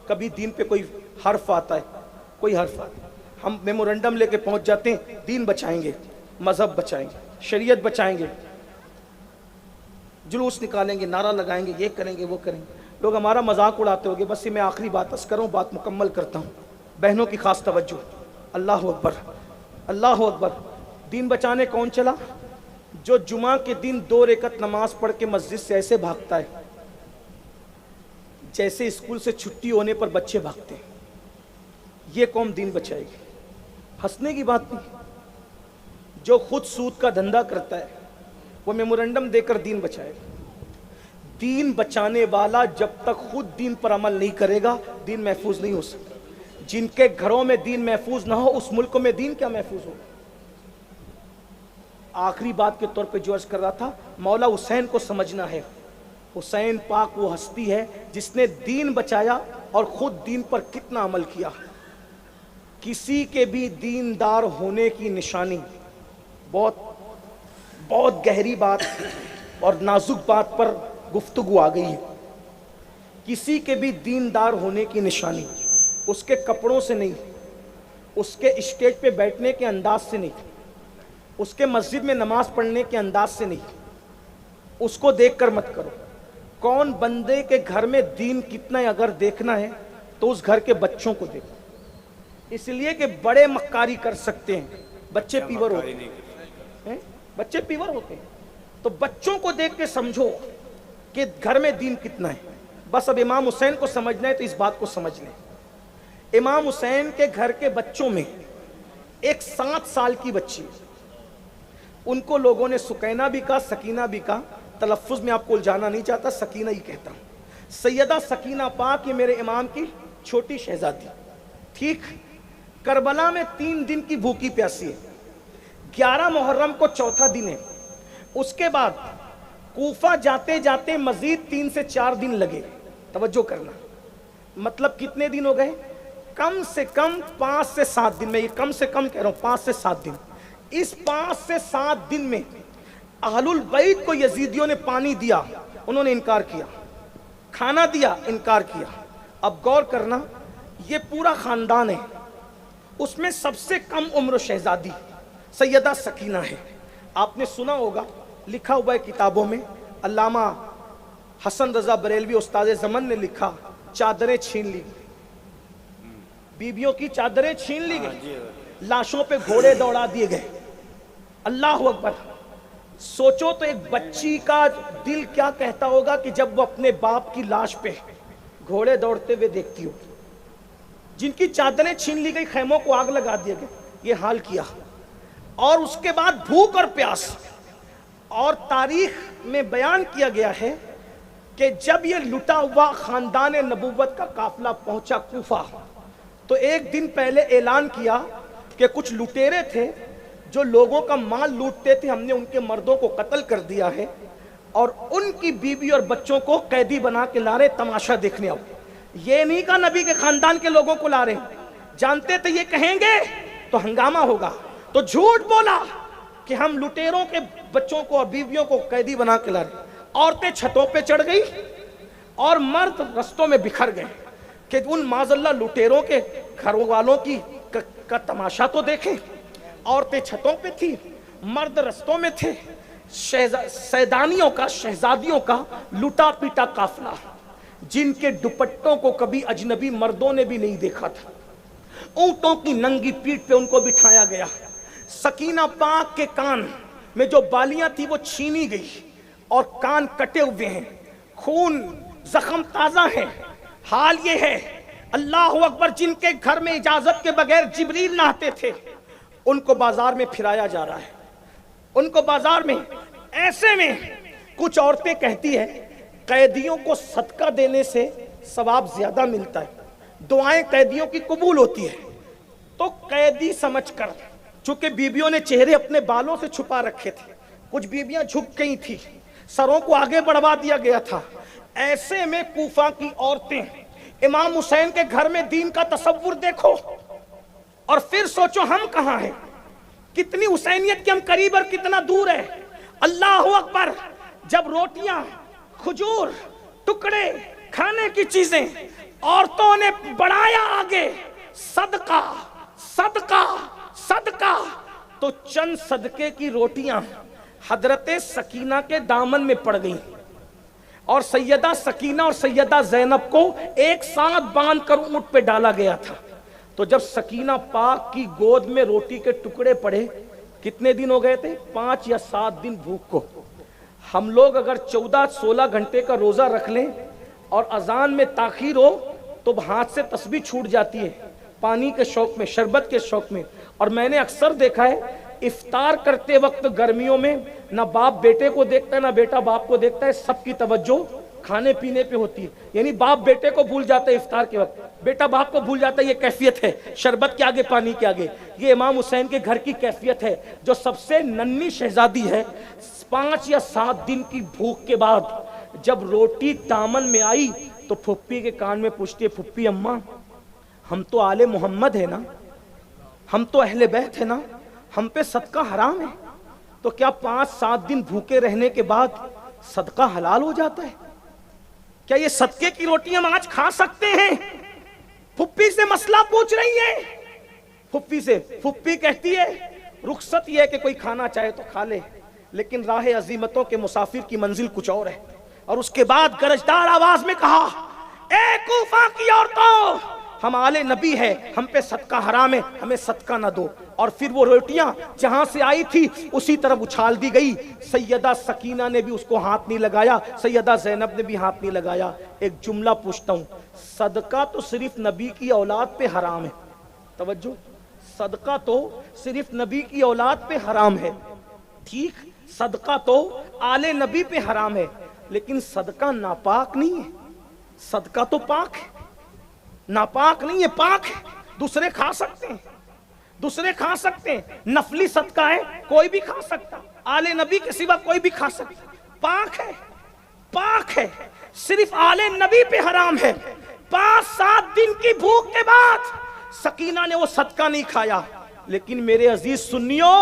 Speaker 1: کبھی دین پہ کوئی حرف آتا ہے، کوئی حرف آتا ہے، ہم میمورنڈم لے کے پہنچ جاتے ہیں، دین بچائیں گے، مذہب بچائیں گے، شریعت بچائیں گے، جلوس نکالیں گے، نعرہ لگائیں گے، یہ کریں گے، وہ کریں گے، لوگ ہمارا مذاق اڑاتے ہوگے۔ بس یہ میں آخری بات عرض کروں، بات مکمل کرتا ہوں، بہنوں کی خاص توجہ۔ اللہ اکبر، اللہ اکبر۔ دین بچانے کون چلا؟ جو جمعہ کے دن 2 رکعت نماز پڑھ کے مسجد سے ایسے بھاگتا ہے جیسے اسکول سے چھٹی ہونے پر بچے بھاگتے ہیں۔ یہ قوم دین بچائے گی. ہنسنے کی بات نہیں. جو خود سود کا دھندا کرتا ہے وہ میمورنڈم دے کر دین بچائے گا. دین بچانے والا جب تک خود دین پر عمل نہیں کرے گا دین محفوظ نہیں ہو سکتا. جن کے گھروں میں دین محفوظ نہ ہو اس ملک میں دین کیا محفوظ ہوگا. آخری بات کے طور پہ جو عرض کر رہا تھا, مولا حسین کو سمجھنا ہے. حسین پاک وہ ہستی ہے جس نے دین بچایا اور خود دین پر کتنا عمل کیا. کسی کے بھی دیندار ہونے کی نشانی, بہت بہت گہری بات اور نازک بات پر گفتگو آ گئی ہے. کسی کے بھی دیندار ہونے کی نشانی اس کے کپڑوں سے نہیں, اس کے اسٹیج پہ بیٹھنے کے انداز سے نہیں, اس کے مسجد میں نماز پڑھنے کے انداز سے نہیں. اس کو دیکھ کر مت کرو. کون بندے کے گھر میں دین کتنا ہے اگر دیکھنا ہے تو اس گھر کے بچوں کو دیکھو. اس لیے کہ بڑے مکاری کر سکتے ہیں, بچے پیور ہوتے ہیں, بچے پیور ہوتے ہیں. تو بچوں کو دیکھ کے سمجھو کہ گھر میں دین کتنا ہے. بس اب امام حسین کو سمجھنا ہے تو اس بات کو سمجھ لیں. امام حسین کے گھر کے بچوں میں ایک 7 سال کی بچی, ان کو لوگوں نے سکینہ بھی کہا, سکینہ بھی کہا. تلفظ میں آپ کو الجھانا نہیں چاہتا, سکینہ ہی کہتا ہوں. سیدہ سکینہ پاک یہ میرے امام کی چھوٹی شہزادی. ٹھیک, کربلا میں 3 دن کی بھوکی پیاسی ہے. 11 محرم کو چوتھا دن ہے. اس کے بعد کوفہ جاتے جاتے مزید 3 سے 4 دن لگے. توجہ کرنا, مطلب کتنے دن ہو گئے؟ کم سے کم 5 سے 7 دن. میں یہ کم سے کم کہہ رہا ہوں, 5 سے 7 دن. اس 5 سے 7 دن میں اہل البیت کو یزیدیوں نے پانی دیا, انہوں نے انکار کیا. کھانا دیا, انکار کیا. اب غور کرنا, یہ پورا خاندان ہے, اس میں سب سے کم عمر شہزادی سیدہ سکینہ ہے. آپ نے سنا ہوگا, لکھا ہوا ہے کتابوں میں, علامہ حسن رضا بریلوی استاد زمن نے لکھا, چادریں چھین لی, بیویوں کی چادریں چھین لی گئی, لاشوں پہ گھوڑے دوڑا دیے گئے. اللہ اکبر. سوچو تو ایک بچی کا دل کیا کہتا ہوگا کہ جب وہ اپنے باپ کی لاش پہ گھوڑے دوڑتے ہوئے دیکھتی ہو. جن کی چادریں چھین لی گئی, خیموں کو آگ لگا دیا گیا, یہ حال کیا. اور اس کے بعد بھوک اور پیاس. اور تاریخ میں بیان کیا گیا ہے کہ جب یہ لٹا ہوا خاندان نبوت کا قافلہ پہنچا کوفہ, تو ایک دن پہلے اعلان کیا کہ کچھ لٹیرے تھے جو لوگوں کا مال لوٹتے تھے, ہم نے ان کے مردوں کو قتل کر دیا ہے اور ان کی بیوی اور بچوں کو قیدی بنا کے لا رہے, تماشا دیکھنے آؤ. یہ نہیں کہا نبی کے خاندان کے لوگوں کو لا رہے ہیں, جانتے تھے یہ کہیں گے تو ہنگامہ ہوگا, تو جھوٹ بولا کہ ہم لٹیروں کے بچوں کو اور بیویوں کو قیدی بنا کے لا رہے. عورتیں چھتوں پہ چڑھ گئی اور مرد رستوں میں بکھر گئے کہ ان معاذ اللہ لٹیروں کے گھر والوں کا تماشا تو دیکھیں. عورتیں چھتوں پہ تھی, مرد رستوں میں تھے. سیدانیوں کا, شہزادیوں کا لٹا پیٹا قافلہ, جن کے دوپٹوں کو کبھی اجنبی مردوں نے بھی نہیں دیکھا تھا. اونٹوں کی ننگی پیٹھ پہ ان کو بٹھایا گیا. سکینہ پاک کے کان میں جو بالیاں تھی وہ چھینی گئی اور کان کٹے ہوئے ہیں, خون زخم تازہ ہے. حال یہ ہے, اللہ اکبر, جن کے گھر میں اجازت کے بغیر جبریل نہ آتے تھے ان کو بازار میں پھرایا جا رہا ہے. ان کو بازار میں. ایسے میں کچھ عورتیں کہتی ہے قیدیوں کو صدقہ دینے سے ثواب زیادہ ملتا ہے, دعائیں قیدیوں کی قبول ہوتی ہے. تو قیدی سمجھ کر, چونکہ بیویوں نے چہرے اپنے بالوں سے چھپا رکھے تھے, کچھ بیویاں جھک گئی تھی, سروں کو آگے بڑھوا دیا گیا تھا. ایسے میں کوفہ کی عورتیں, امام حسین کے گھر میں دین کا تصور دیکھو اور پھر سوچو ہم کہاں ہیں, کتنی حسینیت کے ہم قریب اور کتنا دور ہے. اللہ اکبر. جب روٹیاں, کھجور, ٹکڑے, کھانے کی چیزیں عورتوں نے بڑھایا آگے, صدقہ صدقہ صدقہ, تو چند صدقے کی روٹیاں حضرت سکینہ کے دامن میں پڑ گئیں اور سیدہ سکینہ اور سیدہ زینب کو ایک ساتھ باندھ کر اونٹ پہ ڈالا گیا تھا. تو جب سکینہ پاک کی گود میں روٹی کے ٹکڑے پڑے, کتنے دن ہو گئے تھے؟ 5 یا 7 دن بھوک کو. ہم لوگ اگر 14-16 گھنٹے کا روزہ رکھ لیں اور اذان میں تاخیر ہو تو ہاتھ سے تسبیح چھوٹ جاتی ہے. پانی کے شوق میں، شربت کے شوق میں. اور میں نے اکثر دیکھا ہے افطار کرتے وقت گرمیوں میں نہ باپ بیٹے کو دیکھتا ہے نہ بیٹا باپ کو دیکھتا ہے، سب کی توجہ کھانے پینے پہ ہوتی ہے. یعنی باپ بیٹے کو بھول جاتا ہے افطار کے وقت، بیٹا باپ کو بھول جاتا ہے. یہ کیفیت ہے شربت کے آگے، پانی کے آگے. یہ امام حسین کے گھر کی کیفیت ہے. جو سب سے ننھی شہزادی ہے، 5 یا 7 دن کی بھوک کے بعد جب روٹی دامن میں آئی تو پھپھی کے کان میں پوچھتی ہے، پھپھی اماں ہم تو آل محمد ہے نا، ہم تو اہل بیت ہے نا، ہم پہ صدقہ حرام ہے، تو کیا 5-7 دن بھوکے رہنے کے بعد صدقہ حلال ہو جاتا ہے؟ کیا یہ صدقے کی روٹی ہم آج کھا سکتے ہیں؟ پھپھی سے مسئلہ پوچھ رہی ہے. پھپھی سے، پھپھی کہتی ہے رخصت یہ ہے کہ کوئی کھانا چاہے تو کھا لے، لیکن راہ عزیمتوں کے مسافر کی منزل کچھ اور ہے. اور اس کے بعد گرجدار آواز میں کہا، اے کوفہ کی عورتوں، ہم آل نبی ہے، ہم پہ صدقہ حرام ہے، ہمیں صدقہ نہ دو. اور پھر وہ روٹیاں جہاں سے آئی تھی اسی طرف اچھال دی گئی. سیدہ سکینہ نے بھی اس کو ہاتھ نہیں لگایا، سیدہ زینب نے بھی ہاتھ نہیں لگایا. ایک جملہ پوچھتا ہوں، صدقہ تو صرف نبی کی اولاد پہ حرام ہے. توجہ، صدقہ تو صرف نبی کی اولاد پہ حرام ہے، ٹھیک، صدقہ تو آل نبی پہ حرام ہے، لیکن صدقہ ناپاک نہیں ہے. صدقہ تو پاک ہے، ناپاک نہیں ہے، پاک ہے. دوسرے کھا سکتے ہیں، دوسرے کھا سکتے ہیں. نفلی صدقہ ہے، کوئی بھی کھا سکتا، آل نبی کے سوا کوئی بھی کھا سکتا. پاک ہے، پاک ہے، صرف آل نبی پہ حرام ہے. 5-7 دن کی بھوک کے بعد سکینہ نے وہ صدقہ نہیں کھایا. لیکن میرے عزیز سنیو،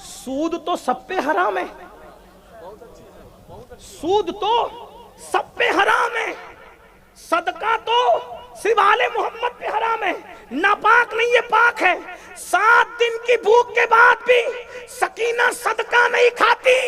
Speaker 1: سود تو سب پہ حرام ہے، سود تو سب پہ حرام ہے. صدقہ تو صرف آل محمد پہ حرام ہے، ناپاک نہیں ہے، پاک ہے. 7 دن کی بھوک کے بعد بھی سکینہ صدقہ نہیں کھاتی،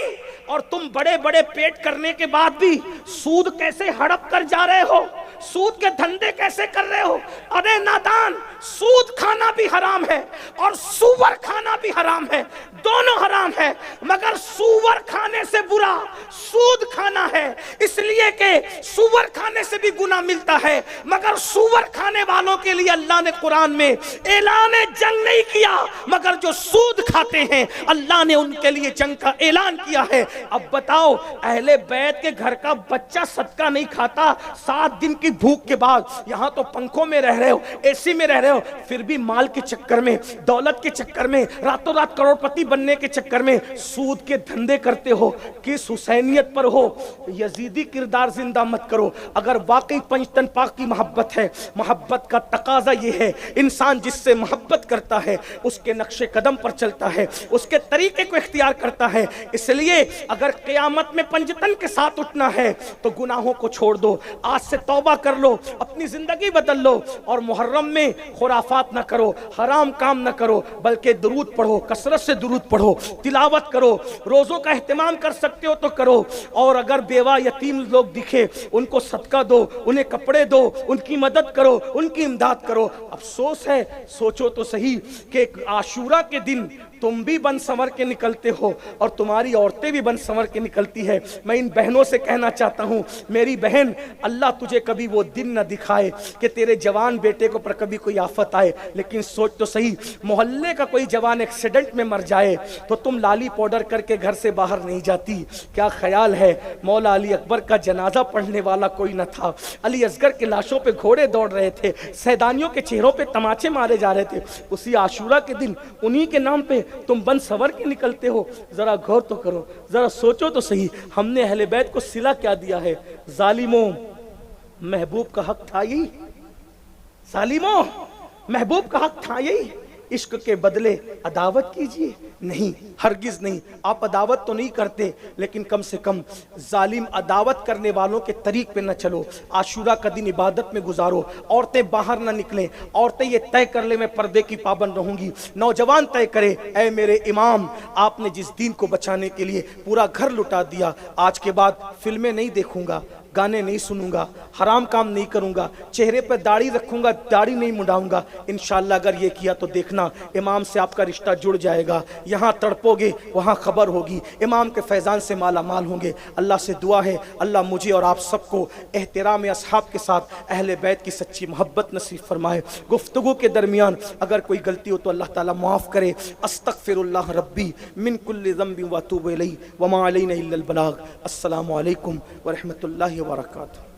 Speaker 1: اور تم بڑے بڑے پیٹ کرنے کے بعد بھی سود کیسے ہڑپ کر جا رہے ہو، سود کے دھندے کیسے کر رہے ہو؟ ارے نادان، سود کھانا بھی حرام ہے اور سور کھانا بھی حرام ہے، دونوں حرام ہے. مگر سور کھانے سے برا سود کھانا ہے، اس لیے کہ سور کھانے سے بھی گناہ ملتا ہے، مگر سور کھانے والوں کے لیے اللہ نے قرآن میں اعلان جنگ نہیں کیا. مگر جو سود کھاتے ہیں اللہ نے ان کے لیے جنگ کا اعلان کیا ہے. اب بتاؤ، اہل بیت کے گھر کا بچہ صدقہ نہیں کھاتا 7 دن کی بھوک کے بعد. یہاں تو پنکھوں میں رہ رہے ہو، اے سی میں رہ رہے ہو، پھر بھی مال کے چکر میں، دولت کے چکر میں، راتوں رات کروڑ پتی بننے کے چکر میں سود کے دھندے کرتے ہو. کس حسینیت پر ہو؟ یزیدی کردار زندہ مت کرو. اگر واقعی پنجتن پاک کی محبت ہے، محبت کا تقاضا یہ ہے انسان جس سے محبت کرتا ہے اس کے نقش قدم پر چلتا ہے، اس کے طریقے کو اختیار کرتا ہے. اس لیے اگر قیامت میں پنجتن کے ساتھ اٹھنا ہے تو گناہوں کو چھوڑ دو، آج سے توبہ کر لو، اپنی زندگی بدل لو، اور محرم میں خرافات نہ کرو، حرام کام نہ کرو، بلکہ درود پڑھو، کثرت سے درود پڑھو، تلاوت کرو، روزوں کا اہتمام کر سکتے ہو تو کرو. اور اگر بیوہ یتیم لوگ دکھے ان کو صدقہ دو، انہیں کپڑے دو، ان کی مدد کرو، ان کی امداد کرو. افسوس ہے، سوچو تو صحیح کہ عاشورہ کے دن تم بھی بن سنور کے نکلتے ہو اور تمہاری عورتیں بھی بن سنور کے نکلتی ہے. میں ان بہنوں سے کہنا چاہتا ہوں، میری بہن، اللہ تجھے کبھی وہ دن نہ دکھائے کہ تیرے جوان بیٹے کو پر کبھی کوئی آفت آئے. لیکن سوچ تو صحیح، محلے کا کوئی جوان ایکسیڈنٹ میں مر جائے تو تم لالی پاؤڈر کر کے گھر سے باہر نہیں جاتی. کیا خیال ہے، مولا علی اکبر کا جنازہ پڑھنے والا کوئی نہ تھا، علی اصغر کے لاشوں پہ گھوڑے دوڑ رہے تھے، سیدانیوں کے چہروں پہ تماچے مارے جا رہے تھے. اسی عاشورہ کے دن انہی کے نام پہ تم بن سنور کے نکلتے ہو. ذرا غور تو کرو، ذرا سوچو تو صحیح، ہم نے اہل بیت کو صلہ کیا دیا ہے؟ ظالموں، محبوب کا حق تھا یہی؟ ظالموں، محبوب کا حق تھا یہی؟ عشق کے بدلے عداوت کیجئے؟ نہیں، ہرگز نہیں. آپ عداوت تو نہیں کرتے، لیکن کم سے کم ظالم عداوت کرنے والوں کے طریق پہ نہ چلو. عاشورہ کا دن عبادت میں گزارو، عورتیں باہر نہ نکلیں. عورتیں یہ طے کر لیں میں پردے کی پابند رہوں گی. نوجوان طے کرے، اے میرے امام، آپ نے جس دین کو بچانے کے لیے پورا گھر لٹا دیا، آج کے بعد فلمیں نہیں دیکھوں گا، گانے نہیں سنوں گا، حرام کام نہیں کروں گا، چہرے پہ داڑھی رکھوں گا، داڑھی نہیں منڈاؤں گا. انشاءاللہ اگر یہ کیا تو دیکھنا رکھنا, امام سے آپ کا رشتہ جڑ جائے گا, یہاں تڑپو گے وہاں خبر ہوگی, امام کے فیضان سے مالا مال ہوں گے. اللہ سے دعا ہے اللہ مجھے اور آپ سب کو احترام اصحاب کے ساتھ اہل بیت کی سچی محبت نصیب فرمائے. گفتگو کے درمیان اگر کوئی غلطی ہو تو اللہ تعالیٰ معاف کرے. استغفر اللہ ربی من کل ذنب واتوب الیہ وما علینا الا البلاغ. السلام علیکم ورحمۃ اللہ وبرکاتہ.